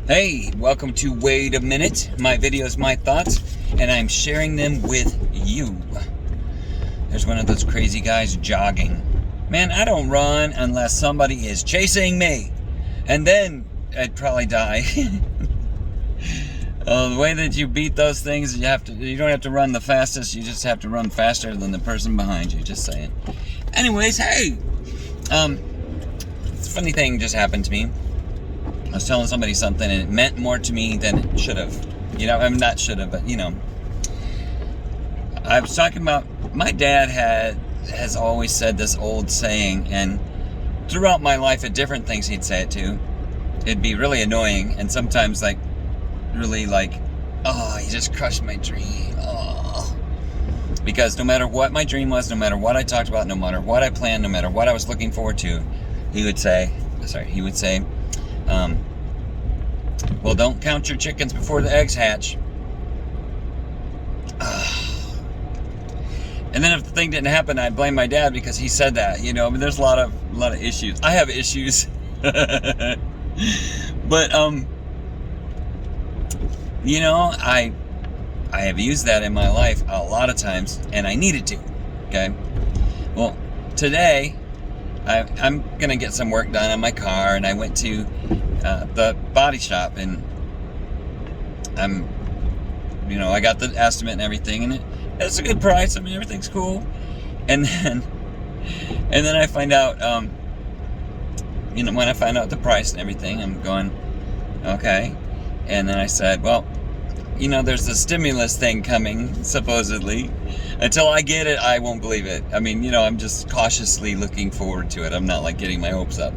Hey, welcome to Wait a Minute. My videos, my thoughts, and I'm sharing them with you. There's one of those crazy guys jogging. Man, I don't run unless somebody is chasing me. And then I'd probably die. The way that you beat those things, you don't have to run the fastest, you just have to run faster than the person behind you, just saying. Anyways, hey, a funny thing just happened to me. I was telling somebody something and it meant more to me than it should have. Not should have, but I was talking about my dad has always said this old saying, and throughout my life at different things he'd say it to. It'd be really annoying and sometimes really oh, you just crushed my dream. Oh. Because no matter what my dream was, no matter what I talked about, no matter what I planned, no matter what I was looking forward to, he would say, well, don't count your chickens before the eggs hatch. And then if the thing didn't happen, I'd blame my dad because he said that. There's a lot of issues. I have issues. But I have used that in my life a lot of times, and I needed to. Okay. Well, today I'm gonna get some work done on my car, and I went to the body shop, and I got the estimate and everything, and it's a good price. I mean, everything's cool. And then I find out, when I find out the price and everything, I'm going, okay. And then I said, well, there's a stimulus thing coming, supposedly. Until I get it, I won't believe it. I mean, I'm just cautiously looking forward to it. I'm not getting my hopes up.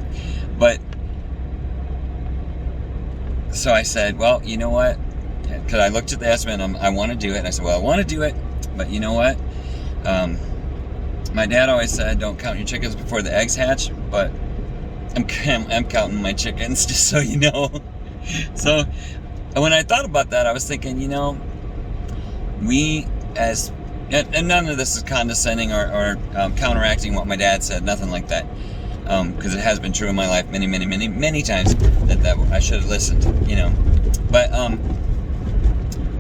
But, so I said, well, you know what? Because I looked at the estimate and I want to do it. And I said, well, I want to do it, but you know what? My dad always said, don't count your chickens before the eggs hatch, but I'm counting my chickens, just so you know. So when I thought about that, I was thinking, and none of this is condescending or counteracting what my dad said, nothing like that. Because it has been true in my life many, many, many, many times that I should have listened, But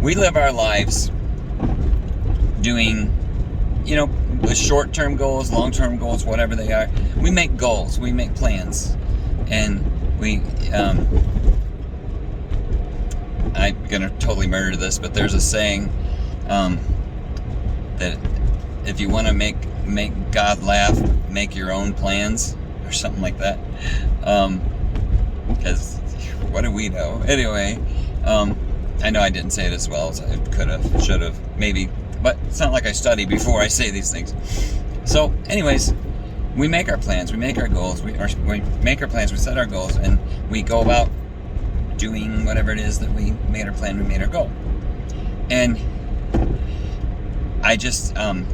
we live our lives doing, with short-term goals, long-term goals, whatever they are. We make goals, we make plans, and I'm gonna totally murder this, but there's a saying that if you want to make God laugh, make your own plans, or something like that. Because what do we know? Anyway, I know I didn't say it as well as I could have, should have, maybe, but it's not like I study before I say these things. So, anyways, we make our plans, we make our goals, we make our plans, we set our goals, and we go about doing whatever it is that we made our plan, we made our goal. And I just, to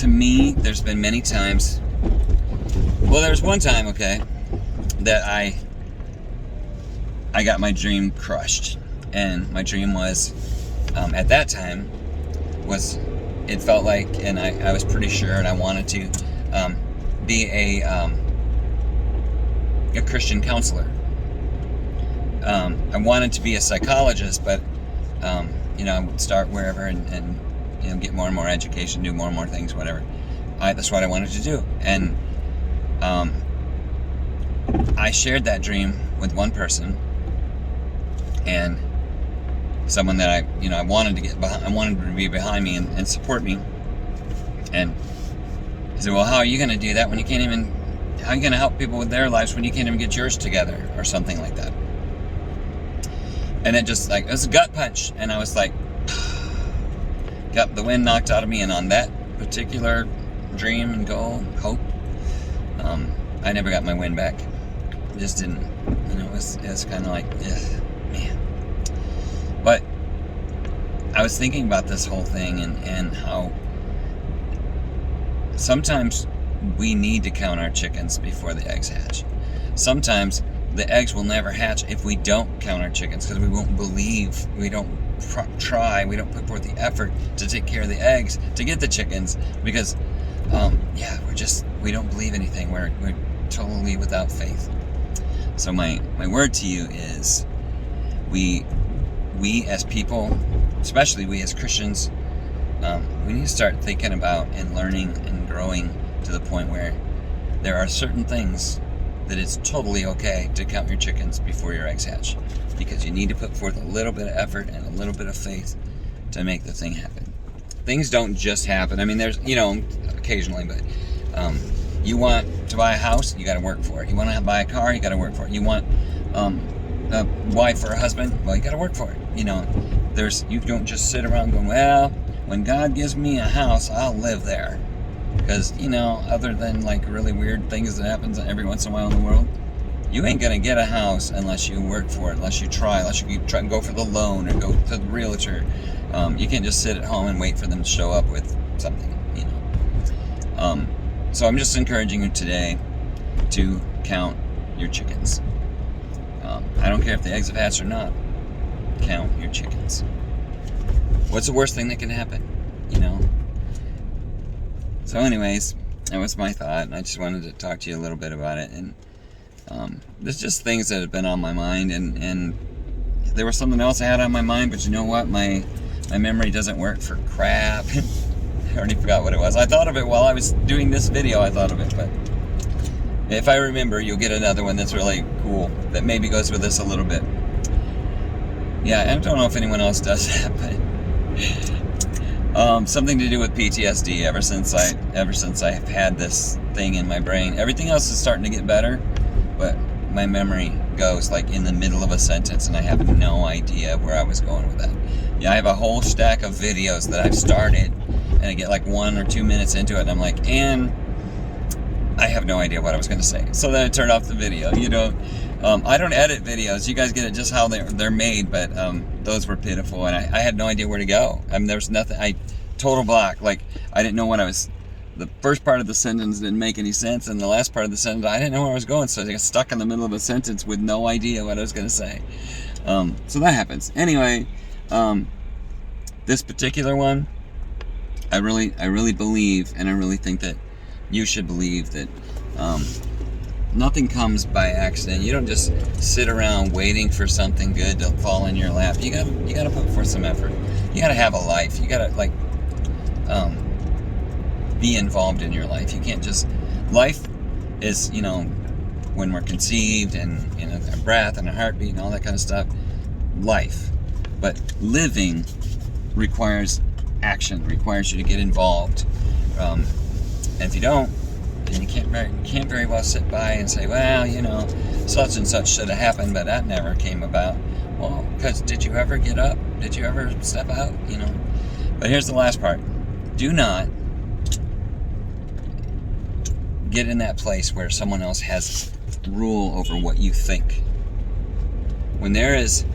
me, there's been many times, well, there was one time, okay, that I got my dream crushed. And my dream was, at that time, it felt like, and I was pretty sure, and I wanted to be a Christian counselor. I wanted to be a psychologist, but I would start wherever and get more and more education, do more and more things, whatever. That's what I wanted to do. And I shared that dream with one person, and someone that I wanted to get behind, I wanted to be behind me and support me. And he said, well, how are you going to do that when you can't even, how are you going to help people with their lives when you can't even get yours together, or something like that? And it just it was a gut punch, and I was like, got the wind knocked out of me. And on that particular dream and goal, hope, I never got my wind back. It just didn't, it was kind of like, ugh, man. But I was thinking about this whole thing and how sometimes we need to count our chickens before the eggs hatch. Sometimes the eggs will never hatch if we don't count our chickens, because we won't believe, we don't try, we don't put forth the effort to take care of the eggs to get the chickens, because we don't believe anything. We're totally without faith. So my word to you is, we as people, especially we as Christians, we need to start thinking about and learning and growing to the point where there are certain things that it's totally okay to count your chickens before your eggs hatch, because you need to put forth a little bit of effort and a little bit of faith to make the thing happen. Things don't just happen. I mean, there's, occasionally, but you want to buy a house, you got to work for it. You want to buy a car, you got to work for it. You want a wife or a husband, well, you got to work for it. You don't just sit around going, well, when God gives me a house, I'll live there. Because, other than like really weird things that happens every once in a while in the world, you ain't gonna get a house unless you work for it, unless you try and go for the loan or go to the realtor. You can't just sit at home and wait for them to show up with something, So I'm just encouraging you today to count your chickens. I don't care if the eggs have hatched or not. Count your chickens. What's the worst thing that can happen? So anyways, that was my thought, and I just wanted to talk to you a little bit about it. And there's just things that have been on my mind, and there was something else I had on my mind, but you know what? My memory doesn't work for crap. I already forgot what it was. I thought of it while I was doing this video. I thought of it, but if I remember, you'll get another one that's really cool that maybe goes with this a little bit. Yeah, I don't know if anyone else does that, but something to do with PTSD. Ever since I've had this thing in my brain, everything else is starting to get better, but my memory goes like in the middle of a sentence, and I have no idea where I was going with that. Yeah, I have a whole stack of videos that I've started, and I get like 1 or 2 minutes into it, and I'm like, and I have no idea what I was going to say. So then I turned off the video. I don't edit videos. You guys get it just how they're made, but those were pitiful, and I had no idea where to go. I mean, there was nothing. Total block. Like, I didn't know what I was. The first part of the sentence didn't make any sense, and the last part of the sentence, I didn't know where I was going, so I got stuck in the middle of a sentence with no idea what I was going to say. So that happens. Anyway, this particular one, I really believe, and I really think that you should believe that nothing comes by accident. You don't just sit around waiting for something good to fall in your lap. You gotta put forth some effort. You gotta have a life. You gotta be involved in your life. You can't just, life is, when we're conceived and our breath and our heartbeat and all that kind of stuff, life. But living requires action, requires you to get involved. And if you don't, then you can't very well sit by and say, well, such and such should have happened, but that never came about. Well, because did you ever get up? Did you ever step out? But here's the last part. Do not get in that place where someone else has rule over what you think. When there is,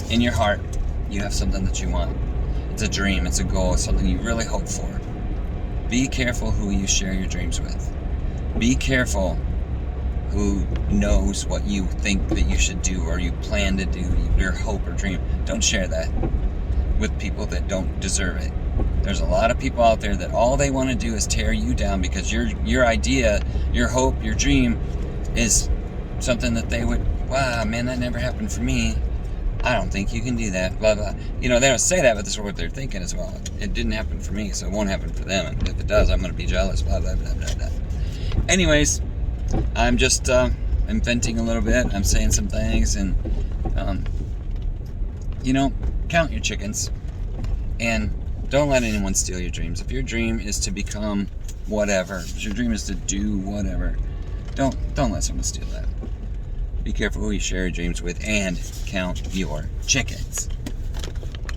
in your heart, you have something that you want. It's a dream, it's a goal, it's something you really hope for. Be careful who you share your dreams with. Be careful who knows what you think that you should do or you plan to do, your hope or dream. Don't share that with people that don't deserve it. There's a lot of people out there that all they want to do is tear you down because your idea, your hope, your dream is something that they would, wow, man, that never happened for me. I don't think you can do that, blah, blah. They don't say that, but this is what they're thinking as well. It didn't happen for me, so it won't happen for them. And if it does, I'm going to be jealous, blah, blah, blah, blah, blah. Anyways, I'm just I'm venting a little bit. I'm saying some things, and, count your chickens. And don't let anyone steal your dreams. If your dream is to become whatever, if your dream is to do whatever, don't let someone steal that. Be careful who you share your dreams with, and count your chickens.